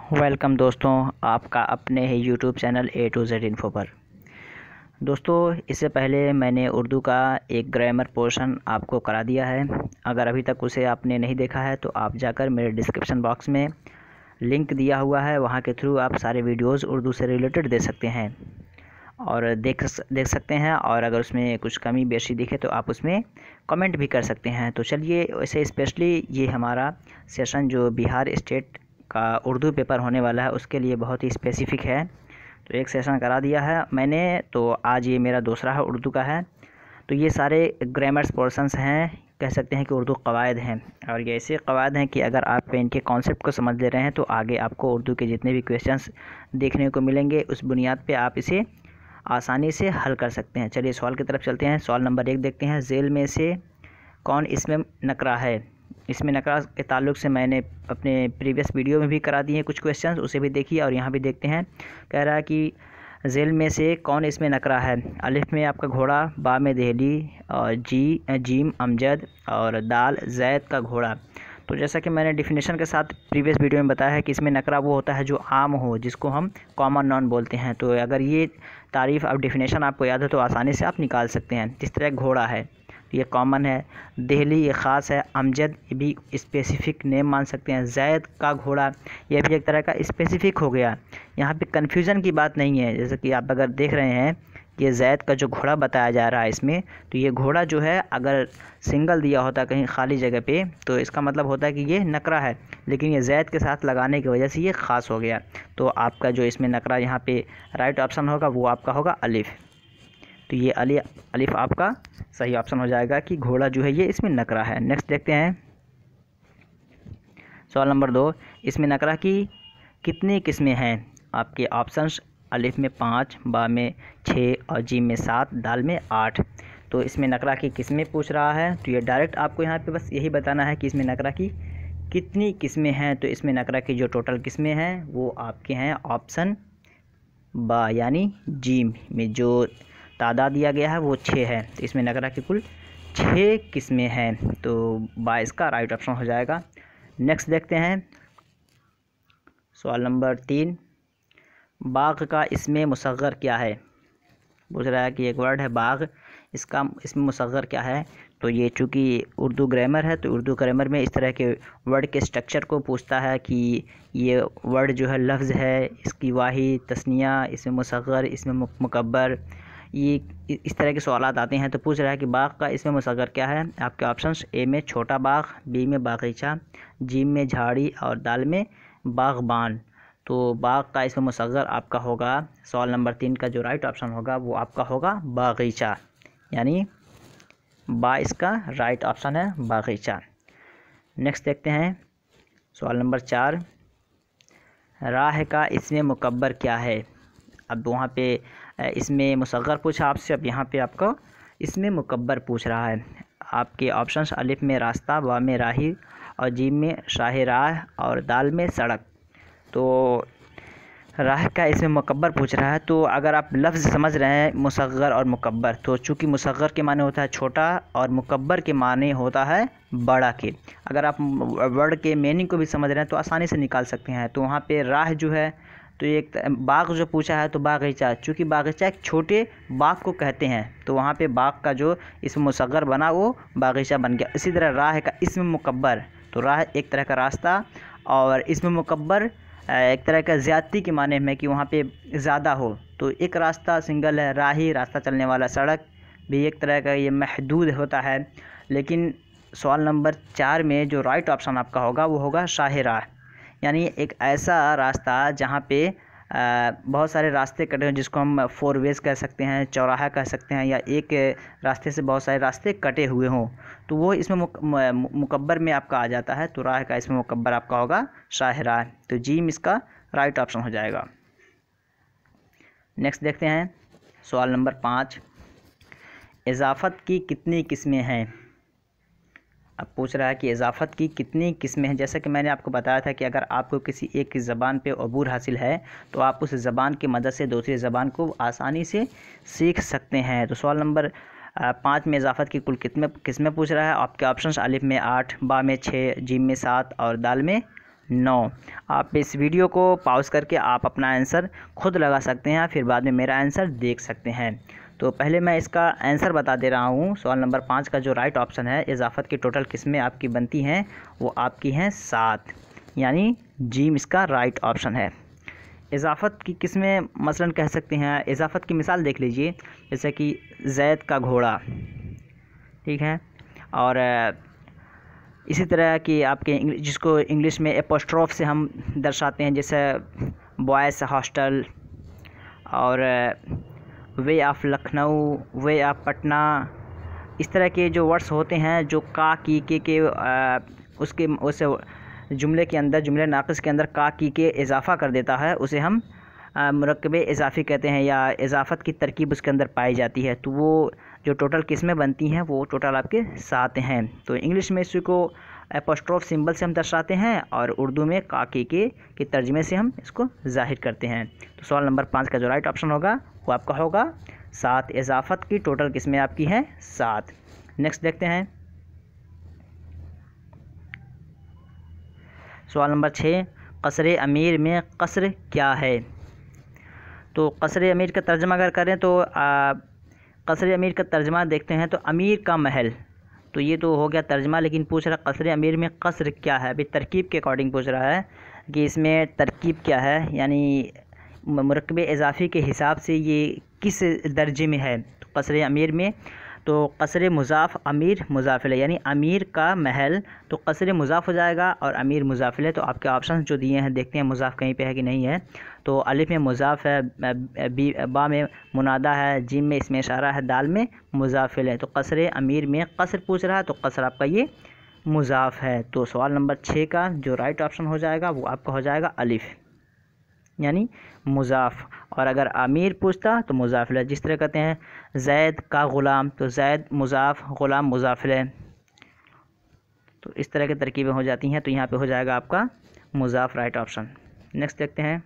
Welcome दोस्तों, आपका अपने ही YouTube channel A to Z info पर। दोस्तों, इससे पहले मैंने उर्दू का एक ग्रामर पोर्शन आपको करा दिया है। अगर अभी तक उसे आपने नहीं देखा है तो आप जाकर मेरे डिस्क्रिप्शन बॉक्स में लिंक दिया हुआ है, वहां के थ्रू आप सारे वीडियोस उर्दू से रिलेटेड दे सकते हैं और देख सकते हैं। और अगर उसमें कुछ कमी बेशी दिखे तो आप उसमें कमेंट भी कर सकते हैं। तो चलिए, वैसे स्पेशली ये हमारा सेशन जो बिहार स्टेट का उर्दू पेपर होने वाला है उसके लिए बहुत ही स्पेसिफ़िक है। तो एक सेशन करा दिया है मैंने, तो आज ये मेरा दूसरा है, उर्दू का है। तो ये सारे ग्रामर्स पोर्शंस हैं, कह सकते हैं कि उर्दू कवायद हैं। और ये ऐसे कवायद हैं कि अगर आप इनके कॉन्सेप्ट को समझ ले रहे हैं तो आगे आपको उर्दू के जितने भी क्वेश्चंस देखने को मिलेंगे उस बुनियाद पे आप इसे आसानी से हल कर सकते हैं। चलिए सवाल की तरफ चलते हैं। सवाल नंबर 1 देखते हैं। झेल में से कौन इसमें नकरा है? इसमें नकरा के ताल्लुक़ से मैंने अपने प्रीवियस वीडियो में भी करा दिए हैं कुछ क्वेश्चंस, उसे भी देखिए और यहाँ भी देखते हैं। कह रहा है कि झेल में से कौन इसमें नकरा है? अलिफ में आपका घोड़ा, बा में दहली, और जीम अमजद, और दाल जैद का घोड़ा। तो जैसा कि मैंने डिफिनेशन के साथ प्रीवियस वीडियो में बताया है कि इसमें नकरा वो होता है जो आम हो, जिसको हम कॉमन नॉन बोलते हैं। तो अगर ये तारीफ़ अब डिफिनेशन आपको याद है तो आसानी से आप निकाल सकते हैं। जिस तरह घोड़ा है ये कॉमन है, दहली ये ख़ास है, अमजद ये भी स्पेसिफ़िक नेम मान सकते हैं, जैद का घोड़ा ये भी एक तरह का स्पेसिफ़िक हो गया। यहाँ पे कन्फ्यूज़न की बात नहीं है। जैसे कि आप अगर देख रहे हैं ये जैद का जो घोड़ा बताया जा रहा है इसमें, तो ये घोड़ा जो है अगर सिंगल दिया होता कहीं खाली जगह पे तो इसका मतलब होता है कि ये नकरा है, लेकिन ये जैद के साथ लगाने की वजह से ये ख़ास हो गया। तो आपका जो इसमें नकरा यहाँ पे राइट ऑप्शन होगा वो आपका होगा अलिफ़। तो ये अलिफ़ आपका सही ऑप्शन हो जाएगा कि घोड़ा जो है ये इसमें नकरा है। नेक्स्ट देखते हैं सवाल नंबर 2। इसमें नकरा की कितनी किस्में हैं? आपके ऑप्शंस अलिफ में 5, बा में 6 और जीम में 7, दाल में 8। तो इसमें नकरा की किस्में पूछ रहा है, तो ये डायरेक्ट आपको यहाँ पे बस यही बताना है कि इसमें नकरा की कितनी किस्में हैं। तो इसमें नकरा की जो टोटल किस्में हैं वो आपके हैं ऑप्शन बा यानी जीम में जो तादाद दिया गया है वो 6 है। तो इसमें नकरा की कुल 6 किस्में हैं, तो बा इसका राइट ऑप्शन हो जाएगा। नेक्स्ट देखते हैं सवाल नंबर 3। बाग का इसमें मुसग़्ग़र क्या है? पूछ रहा है कि एक वर्ड है बाग, इसका इसमें मुसग़्ग़र क्या है? तो ये चूँकि उर्दू ग्रामर है तो उर्दू ग्रामर में इस तरह के वर्ड के स्ट्रक्चर को पूछता है कि ये वर्ड जो है लफ्ज़ है, इसकी वाहिद, तस्निया, इसमें मुसग़्ग़र, इसमें मुकब्बर, ये इस तरह के सवालात आते हैं। तो पूछ रहा है कि बाग का इसमें मुसग़्ग़र क्या है? आपके ऑप्शंस ए में छोटा बाग, बी में बागीचा, जीम में झाड़ी और दाल में बाग़बान। तो बाग का इसमें मुसग़्ग़र आपका होगा, सवाल नंबर 3 का जो राइट ऑप्शन होगा वो आपका होगा बागीचा, यानी बा इसका राइट ऑप्शन है, बागीचा। नेक्स्ट देखते हैं सवाल नंबर 4। राह का इसमें मुकब्बर क्या है? अब वहाँ पे इसमें मुसग़्ग़र पूछा आपसे, अब यहाँ पे आपको इसमें मुकब्बर पूछ रहा है। आपके ऑप्शंस अलिफ में रास्ता, बा में राही और जीम में शाह राह और दाल में सड़क। तो राह का इसमें मुकब्बर पूछ रहा है। तो अगर आप लफ्ज़ समझ रहे हैं मुसग़्ग़र और मुकब्बर, तो चूँकि मुसग़्ग़र के माने होता है छोटा और मुकब्बर के माने होता है बड़ा के, अगर आप वर्ड के मीनिंग को भी समझ रहे हैं तो आसानी से निकाल सकते हैं। तो वहाँ पे राह जो है, तो एक बाग जो पूछा है तो बागीचा, चूँकि बागीचा एक छोटे बाग को कहते हैं तो वहाँ पे बाग का जो इसमें मुसग़्ग़र बना वो बागीचा बन गया। इसी तरह राह का इसमें मुकब्बर, तो राह एक तरह का रास्ता और इसमें मुकब्बर एक तरह का ज़्यादती के माने में कि वहाँ पे ज़्यादा हो। तो एक रास्ता सिंगल है, राही रास्ता चलने वाला, सड़क भी एक तरह का ये महदूद होता है। लेकिन सवाल नंबर 4 में जो राइट ऑप्शन आपका होगा वो होगा शाह राह, यानी एक ऐसा रास्ता जहाँ पे बहुत सारे रास्ते कटे हों, जिसको हम 4 वेज़ कह सकते हैं, चौराहा कह सकते हैं, या एक रास्ते से बहुत सारे रास्ते कटे हुए हों, तो वो इसमें मुकब्बर में आपका आ जाता है। तो राह का इसमें मुकब्बर आपका होगा शाह राह, तो जीम इसका राइट ऑप्शन हो जाएगा। नेक्स्ट देखते हैं सवाल नंबर 5। इज़ाफ़त की कितनी किस्में हैं? अब पूछ रहा है कि इज़ाफ़त की कितनी किस्में हैं। जैसा कि मैंने आपको बताया था कि अगर आपको किसी एक की ज़बान पे अबूर हासिल है तो आप उस ज़बान की मदद से दूसरी ज़बान को आसानी से सीख सकते हैं। तो सवाल नंबर 5 में इज़ाफ़त की कुल कितने किस्में पूछ रहा है। आपके ऑप्शंस अलिफ में 8, बा में 6, जीम में 7 और दाल में 9। आप इस वीडियो को पॉज करके आप अपना आंसर खुद लगा सकते हैं, फिर बाद में मेरा आंसर देख सकते हैं। तो पहले मैं इसका आंसर बता दे रहा हूँ। सवाल नंबर 5 का जो राइट ऑप्शन है, इजाफत की टोटल किस्में आपकी बनती हैं वो आपकी हैं 7, यानी जीम इसका राइट ऑप्शन है। इजाफत की किस्में मसलन कह सकते हैं, इजाफत की मिसाल देख लीजिए, जैसे कि जैद का घोड़ा, ठीक है, और इसी तरह की आपके जिसको इंग्लिश में एपोस्ट्रोफ से हम दर्शाते हैं, जैसे बॉयज़ हॉस्टल, और way of Lucknow, way of Patna, इस तरह के जो वर्ड्स होते हैं जो का की के उसके उस जुमले के अंदर, जुमले नाक़िस के अंदर का की के इजाफ़ा कर देता है, उसे हम मुरक्कबे इजाफ़ी कहते हैं, या इजाफ़त की तरकीब उसके अंदर पाई जाती है। तो वो जो टोटल किस्में बनती हैं वो टोटल आपके 7 हैं। तो इंग्लिश में इसको एपोस्ट्रोफ सिंबल से हम दर्शाते हैं, और उर्दू में का के तर्जमे से हम इसको ज़ाहिर करते हैं। तो सवाल नंबर 5 का जो राइट ऑप्शन होगा वो आपका होगा 7। इजाफ़त की टोटल किस्में आपकी हैं 7। नेक्स्ट देखते हैं सवाल नंबर 6, क़स्र अमीर में क़स्र क्या है? तो क़स्र अमीर का तर्जमा अगर करें तो क़स्र अमीर का तर्जमा देखते हैं तो अमीर का महल, तो ये तो हो गया तर्जमा, लेकिन पूछ रहा क़स्र अमीर में क़स्र क्या है। अभी तरकीब के अकॉर्डिंग पूछ रहा है कि इसमें तरकीब क्या है, यानी मुरक्कबे इजाफ़ी के हिसाब से ये किस दर्जे में है। तो क़स्र अमीर में तो क़स्र मुज़ाफ़ अमीर मुज़ाफ़िल, यानी अमीर का महल, तो क़स्र मुज़ाफ़ हो जाएगा और अमीर मुज़ाफ़िल है। तो आपके ऑप्शन जो दिए हैं देखते हैं मुज़ाफ़ कहीं पे है कि नहीं है। तो अलिफ में मुज़ाफ़ है, बा में मुनादा है, जीम में इसमें इशारा है, दाल में मुज़ाफ़िल है। तो क़स्र अमीर में क़स्र पूछ रहा है, तो क़स्र आपका ये मुज़ाफ़ है। तो सवाल नंबर 6 का जो राइट ऑप्शन हो जाएगा वो आपका हो जाएगा अलिफ, यानी मुज़ाफ़। और अगर अमीर पूछता तो मुज़ाफ़िल, जिस तरह कहते हैं ज़ैद का ग़ुलाम, तो ज़ैद मुज़ाफ़, ग़ुलाम मुज़ाफ़िल, तो इस तरह की तरकीबें हो जाती हैं। तो यहाँ पे हो जाएगा आपका मुज़ाफ़ राइट ऑप्शन। नेक्स्ट देखते हैं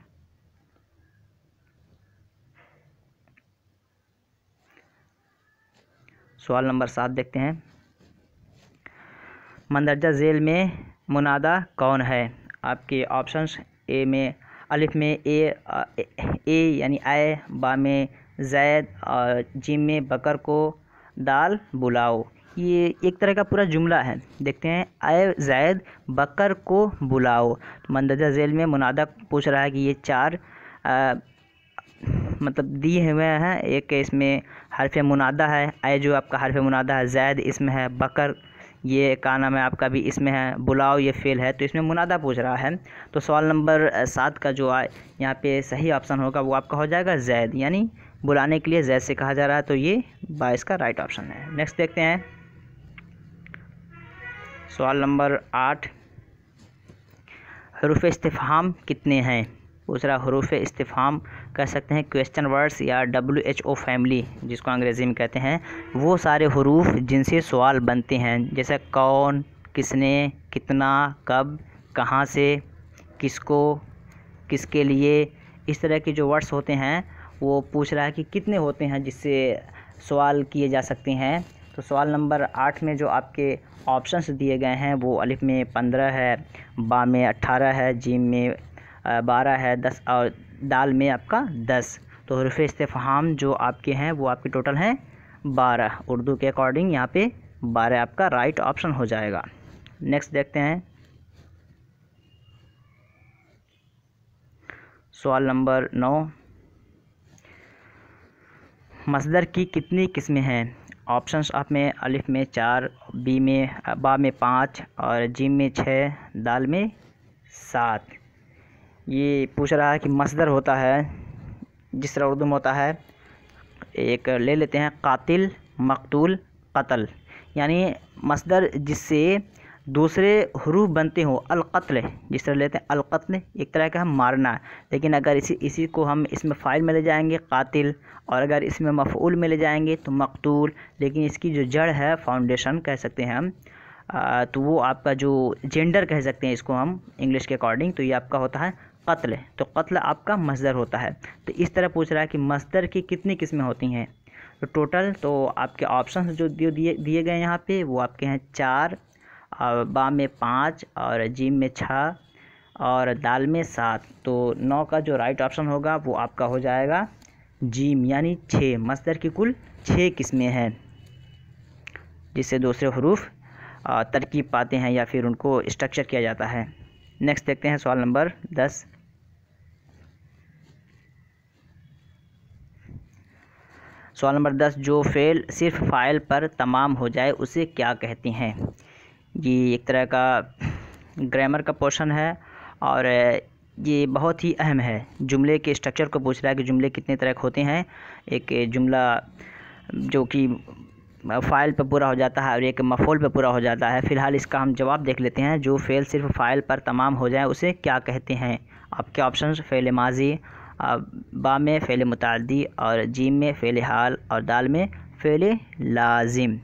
सवाल नंबर 7 देखते हैं, मंदरजा झेल में मुनादा कौन है? आपके ऑप्शंस ए में अलिफ में ए यानी आए, बा में ज़ैद, और जीम में बकर को, दाल बुलाओ। ये एक तरह का पूरा जुमला है। देखते हैं, आए ज़ैद बकर को बुलाओ। तो मंदरजा झेल में मुनादा पूछ रहा है कि ये 4 मतलब दिए हुए हैं। एक इसमें हरफ मुनादा है, आए जो आपका हरफ मुनादा है, ज़ैद इसमें है, बकर ये का नाम है आपका भी इसमें है, बुलाओ ये फेल है। तो इसमें मुनादा पूछ रहा है। तो सवाल नंबर 7 का जो यहाँ पे सही ऑप्शन होगा वो आपका हो जाएगा ज़ैद, यानी बुलाने के लिए ज़ैद से कहा जा रहा है। तो ये 22 का राइट ऑप्शन है। नेक्स्ट देखते हैं सवाल नंबर 8, हरूफ इस्तिफ़हाम कितने हैं? पूछ रहा हरूफ इस्तिफ़हाम कह सकते हैं क्वेश्चन वर्ड्स या WHO फैमिली जिसको अंग्रेज़ी में कहते हैं, वो सारे हरूफ जिनसे सवाल बनते हैं, जैसे कौन, किसने, कितना, कब, कहाँ से, किसको, किसके लिए, इस तरह के जो वर्ड्स होते हैं वो पूछ रहा है कि कितने होते हैं जिससे सवाल किए जा सकते हैं। तो सवाल नंबर 8 में जो आपके ऑप्शंस दिए गए हैं वो अलिफ में 15 है, बा में 18 है, जीम में 12 है, 10 और दाल में आपका 10। तो हरूफ इस्तिफ़हाम जो आपके हैं वो आपके टोटल हैं 12। उर्दू के अकॉर्डिंग यहाँ पे 12 आपका राइट ऑप्शन हो जाएगा। नेक्स्ट देखते हैं सवाल नंबर 9, मसदर की कितनी किस्में हैं? ऑप्शंस आप में अलिफ में 4, बी में बा में 5 और जीम में 6, दाल में 7। ये पूछ रहा है कि मसदर होता है जिस तरह उर्दू में होता है, एक ले लेते हैं कातिल, मकतूल, कत्ल, यानी मसदर जिससे दूसरे हरूफ बनते हो, अलक़त्ल जिस तरह लेते हैं, अलक़त्ल एक तरह का हम मारना। लेकिन अगर इसी को हम इसमें फ़ाइल में ले जाएंगे कातिल, और अगर इसमें मफ़ऊल में ले जाएंगे तो मकतूल, लेकिन इसकी जो जड़ है फाउंडेशन कह सकते हैं हम, तो वो आपका जो जेंडर कह सकते हैं इसको हम इंग्लिश के अकॉर्डिंग, तो ये आपका होता है कत्ल। तो कत्ल आपका मसदर होता है। तो इस तरह पूछ रहा है कि मसदर की कितनी किस्में होती हैं? तो टोटल तो आपके ऑप्शन जो दिए गए यहाँ पे वो आपके हैं 4, बा में 5 और जीम में 6 और दाल में 7, तो 9 का जो राइट ऑप्शन होगा वो आपका हो जाएगा जीम, यानी 6। मसदर की कुल 6 किस्में हैं जिससे दूसरे हरूफ तरकीब पाते हैं या फिर उनको स्ट्रक्चर किया जाता है। नेक्स्ट देखते हैं सवाल नंबर 10। सवाल नंबर 10, जो फेल सिर्फ फ़ाइल पर तमाम हो जाए उसे क्या कहते हैं। ये एक तरह का ग्रामर का पोर्शन है और ये बहुत ही अहम है। जुमले के स्ट्रक्चर को पूछ रहा है कि जुमले कितने तरह के होते हैं। एक जुमला जो कि फ़ाइल पे पूरा हो जाता है और एक मफ़ऊल पे पूरा हो जाता है। फ़िलहाल इसका हम जवाब देख लेते हैं। जो फ़ेल सिर्फ फ़ाइल पर तमाम हो जाए उसे क्या कहते हैं। आपके ऑप्शन फ़ेल माजी, बा में फ़ेल मुतअद्दी और जीम में फ़ेल हाल और दाल में फ़ेल लाजिम।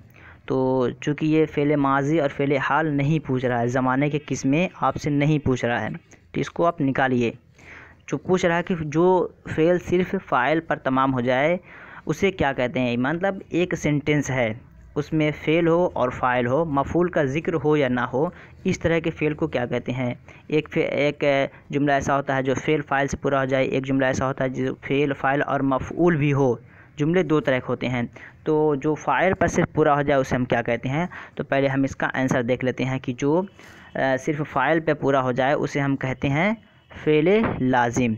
तो चूँकि ये फ़ेल माजी और फ़ेल हाल नहीं पूछ रहा है, ज़माने के किस्में आपसे नहीं पूछ रहा है, तो इसको आप निकालिए। जो पूछ रहा है कि जो फ़ेल सिर्फ फ़ाइल पर तमाम हो जाए उसे क्या कहते हैं, मतलब एक सेंटेंस है उसमें फ़ेल हो और फ़ाइल हो, मफ़ऊल का ज़िक्र हो या ना हो, इस तरह के फ़ेल को क्या कहते हैं। एक जुमला ऐसा होता है जो फ़ेल फ़ाइल से पूरा हो जाए, एक जुमला ऐसा होता है जो फ़ेल फ़ाइल और मफ़ऊल भी हो। जुमले दो तरह के होते हैं। तो जो फ़ाइल पर सिर्फ पूरा हो जाए उसे हम क्या कहते हैं। तो पहले हम इसका आंसर देख लेते हैं कि जो सिर्फ फ़ाइल पे पूरा हो जाए उसे हम कहते हैं फ़ेल लाजिम।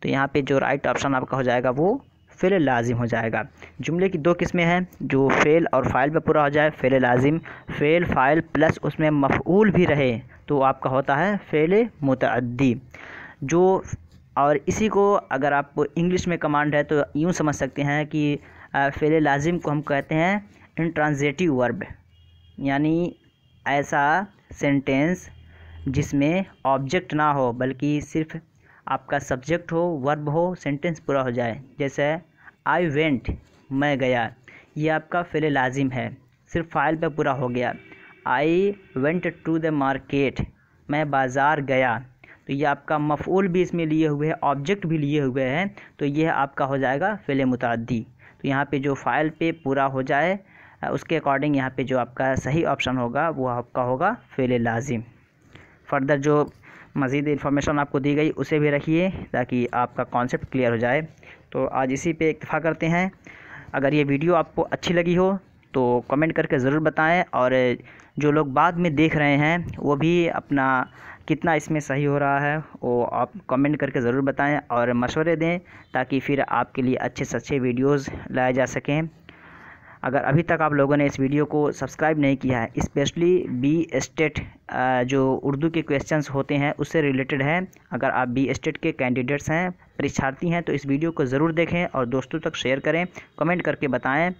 तो यहाँ पे जो राइट ऑप्शन आपका हो जाएगा वो फ़ेल लाजिम हो जाएगा। जुमले की दो किस्में हैं, जो फ़ेल और फ़ाइल पे पूरा हो जाए फ़ेल लाजिम, फ़ेल फ़ाइल प्लस उसमें मफ़ऊल भी रहे तो आपका होता है फ़ेल मुतअद्दी। जो और इसी को अगर आप इंग्लिश में कमांड है तो यूँ समझ सकते हैं कि फ़ेल लाजिम को हम कहते हैं इंट्रांज़िटिव वर्ब, यानी ऐसा सेंटेंस जिसमें ऑब्जेक्ट ना हो बल्कि सिर्फ आपका सब्जेक्ट हो, वर्ब हो, सेंटेंस पूरा हो जाए। जैसे आई वेंट, मैं गया, ये आपका फ़ेल लाजिम है, सिर्फ फ़ाइल पे पूरा हो गया। I went to the market, मैं बाज़ार गया, तो ये आपका मफ़ऊल भी इसमें लिए हुए है, ऑब्जेक्ट भी लिए हुए हैं, तो यह आपका हो जाएगा फ़ेल मुतअद्दी। तो यहाँ पे जो फ़ाइल पे पूरा हो जाए उसके अकॉर्डिंग यहाँ पे जो आपका सही ऑप्शन होगा वो आपका होगा फ़ेल लाजिम। फर्दर जो मज़ीद इन्फॉर्मेशन आपको दी गई उसे भी रखिए ताकि आपका कॉन्सेप्ट क्लियर हो जाए। तो आज इसी पे इत्तेफाक करते हैं। अगर ये वीडियो आपको अच्छी लगी हो तो कमेंट करके ज़रूर बताएं और जो लोग बाद में देख रहे हैं वो भी अपना कितना इसमें सही हो रहा है वो आप कमेंट करके ज़रूर बताएं और मशवरे दें ताकि फिर आपके लिए अच्छे से अच्छे वीडियोज़ लाए जा सकें। अगर अभी तक आप लोगों ने इस वीडियो को सब्सक्राइब नहीं किया है, स्पेशली बी स्टेट जो उर्दू के क्वेश्चंस होते हैं उससे रिलेटेड है, अगर आप बी स्टेट के कैंडिडेट्स हैं, परीक्षार्थी हैं, तो इस वीडियो को ज़रूर देखें और दोस्तों तक शेयर करें, कमेंट करके बताएं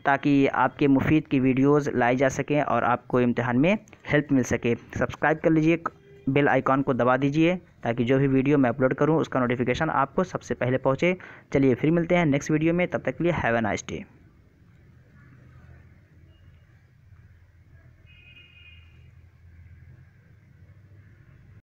ताकि आपके मुफीद की वीडियोज़ लाई जा सकें और आपको इम्तिहान में हेल्प मिल सके। सब्सक्राइब कर लीजिए, बेल आइकॉन को दबा दीजिए ताकि जो भी वीडियो मैं अपलोड करूं उसका नोटिफिकेशन आपको सबसे पहले पहुंचे। चलिए फिर मिलते हैं नेक्स्ट वीडियो में, तब तक के लिए हैव अ नाइस डे।